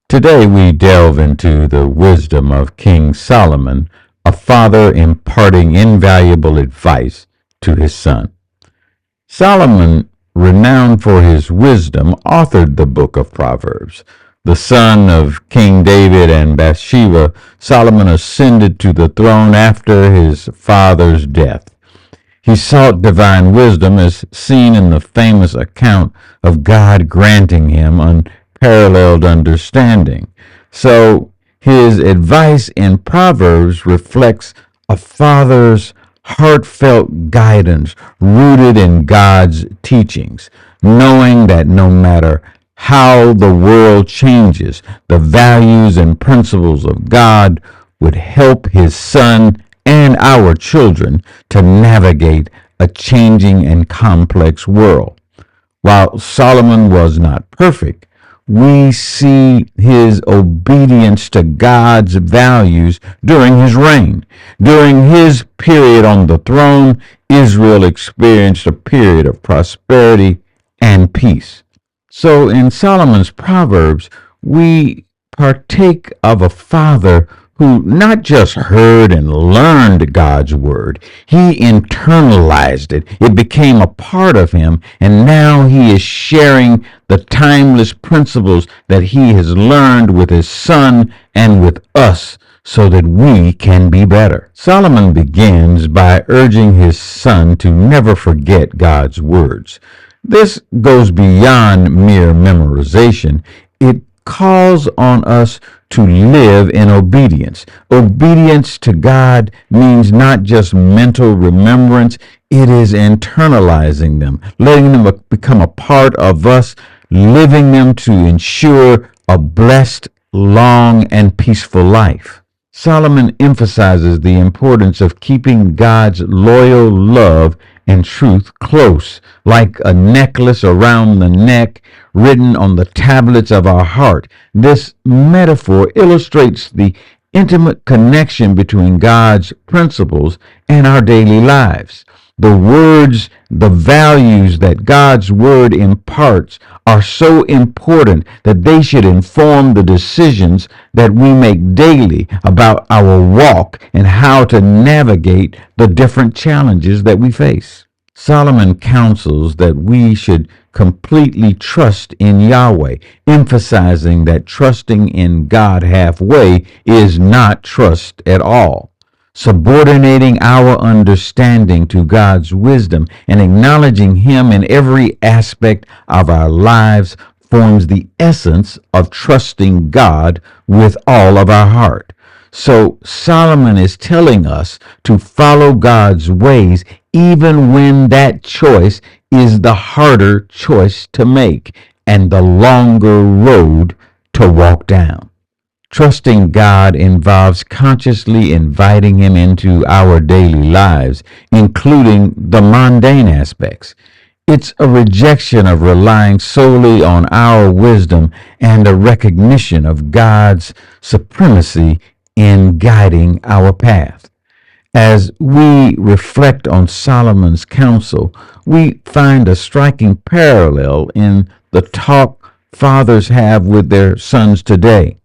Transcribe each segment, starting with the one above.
Today we delve into the wisdom of King Solomon, a father imparting invaluable advice to his son. Solomon, renowned for his wisdom, authored the Book of Proverbs. The son of King David and Bathsheba, Solomon ascended to the throne after his father's death. He sought divine wisdom as seen in the famous account of God granting him unparalleled understanding. So his advice in Proverbs reflects a father's heartfelt guidance rooted in God's teachings, knowing that no matter how the world changes, the values and principles of God would help his son and our children to navigate a changing and complex world. While Solomon was not perfect, we see his obedience to God's values during his reign. During his period on the throne, Israel experienced a period of prosperity and peace. So in Solomon's Proverbs, we partake of a father who not just heard and learned God's word, he internalized it. It became a part of him, and now he is sharing the timeless principles that he has learned with his son and with us so that we can be better. Solomon begins by urging his son to never forget God's words. This goes beyond mere memorization. It calls on us to live in obedience. Obedience to God means not just mental remembrance, it is internalizing them, letting them become a part of us, living them to ensure a blessed, long, and peaceful life. Solomon emphasizes the importance of keeping God's loyal love and truth close, like a necklace around the neck, written on the tablets of our heart. This metaphor illustrates the intimate connection between God's principles and our daily lives. The words, the values that God's word imparts are so important that they should inform the decisions that we make daily about our walk and how to navigate the different challenges that we face. Solomon counsels that we should completely trust in Yahweh, emphasizing that trusting in God halfway is not trust at all. Subordinating our understanding to God's wisdom and acknowledging Him in every aspect of our lives forms the essence of trusting God with all of our heart. So Solomon is telling us to follow God's ways even when that choice is the harder choice to make and the longer road to walk down. Trusting God involves consciously inviting Him into our daily lives, including the mundane aspects. It's a rejection of relying solely on our wisdom and a recognition of God's supremacy in guiding our path. As we reflect on Solomon's counsel, we find a striking parallel in the talk fathers have with their sons today.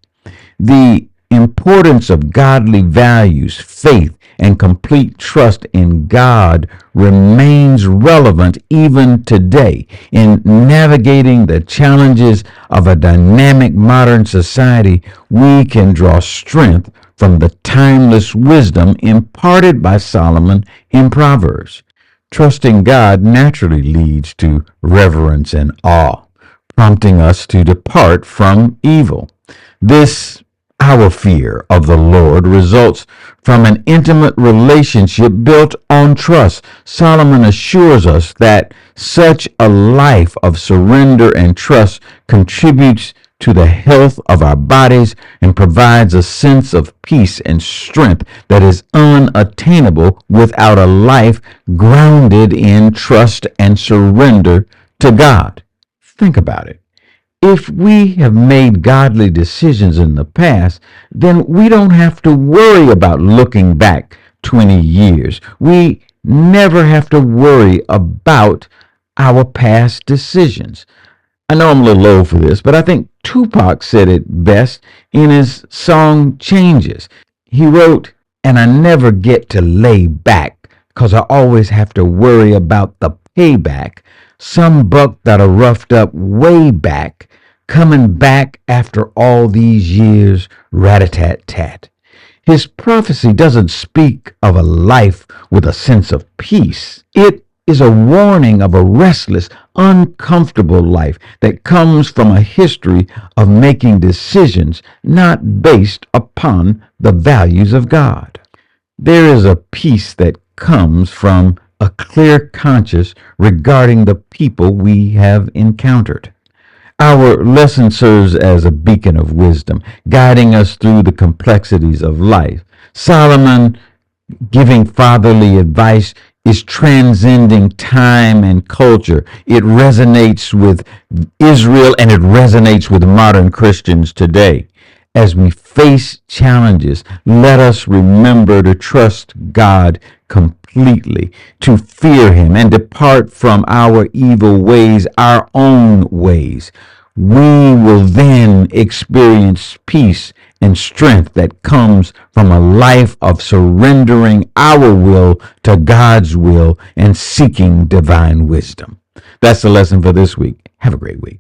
The importance of godly values, faith, and complete trust in God remains relevant even today in navigating the challenges of a dynamic modern society. We can draw strength from the timeless wisdom imparted by Solomon in Proverbs. Trusting God naturally leads to reverence and awe, prompting us to depart from evil. Our fear of the Lord results from an intimate relationship built on trust. Solomon assures us that such a life of surrender and trust contributes to the health of our bodies and provides a sense of peace and strength that is unattainable without a life grounded in trust and surrender to God. Think about it. If we have made godly decisions in the past, then we don't have to worry about looking back 20 years. We never have to worry about our past decisions. I know I'm a little old for this, but I think Tupac said it best in his song Changes. He wrote, "And I never get to lay back, 'cause I always have to worry about the payback. Some buck that I roughed up way back, coming back after all these years, rat-a-tat-tat." His prophecy doesn't speak of a life with a sense of peace. It is a warning of a restless, uncomfortable life that comes from a history of making decisions not based upon the values of God. There is a peace that comes from a clear conscience regarding the people we have encountered. Our lesson serves as a beacon of wisdom, guiding us through the complexities of life. Solomon, giving fatherly advice, is transcending time and culture. It resonates with Israel and it resonates with modern Christians today. As we face challenges, let us remember to trust God completely, to fear Him, and depart from our evil ways, our own ways. We will then experience peace and strength that comes from a life of surrendering our will to God's will and seeking divine wisdom. That's the lesson for this week. Have a great week.